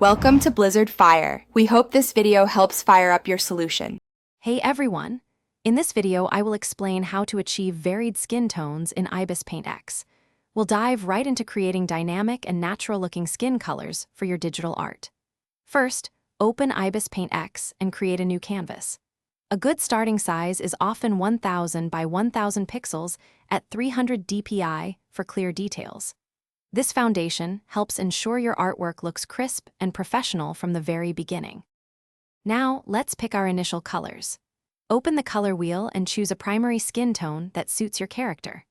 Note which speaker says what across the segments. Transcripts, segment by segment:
Speaker 1: Welcome to Blizzard Fire. We hope this video helps fire up your solution.
Speaker 2: Hey everyone! In this video, I will explain how to achieve varied skin tones in IBISPAINT X. We'll dive right into creating dynamic and natural-looking skin colors for your digital art. First, open IBISPAINT X and create a new canvas. A good starting size is often 1000 by 1000 pixels at 300 dpi for clear details. This foundation helps ensure your artwork looks crisp and professional from the very beginning. Now, let's pick our initial colors. Open the color wheel and choose a primary skin tone that suits your character.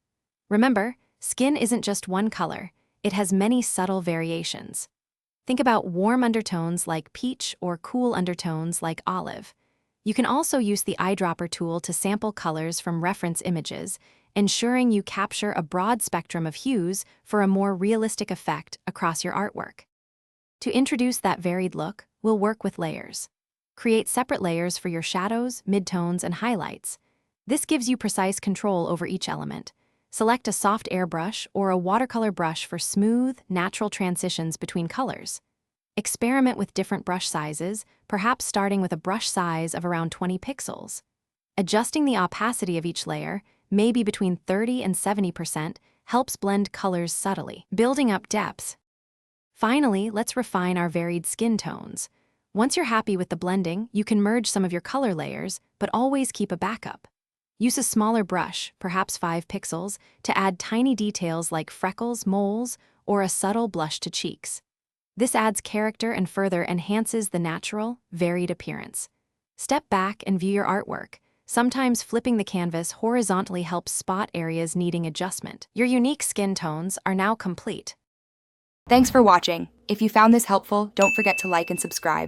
Speaker 2: Remember, skin isn't just one color, it has many subtle variations. Think about warm undertones like peach or cool undertones like olive. You can also use the eyedropper tool to sample colors from reference images, ensuring you capture a broad spectrum of hues for a more realistic effect across your artwork. To introduce that varied look, we'll work with layers. Create separate layers for your shadows, midtones, and highlights. This gives you precise control over each element. Select a soft airbrush or a watercolor brush for smooth, natural transitions between colors. Experiment with different brush sizes, perhaps starting with a brush size of around 20 pixels. Adjusting the opacity of each layer, maybe between 30 and 70%, helps blend colors subtly, building up depth. Finally, let's refine our varied skin tones. Once you're happy with the blending, you can merge some of your color layers, but always keep a backup. Use a smaller brush, perhaps 5 pixels, to add tiny details like freckles, moles, or a subtle blush to cheeks. This adds character and further enhances the natural, varied appearance. Step back and view your artwork. Sometimes flipping the canvas horizontally helps spot areas needing adjustment. Your unique skin tones are now complete.
Speaker 1: Thanks for watching. If you found this helpful, don't forget to like and subscribe.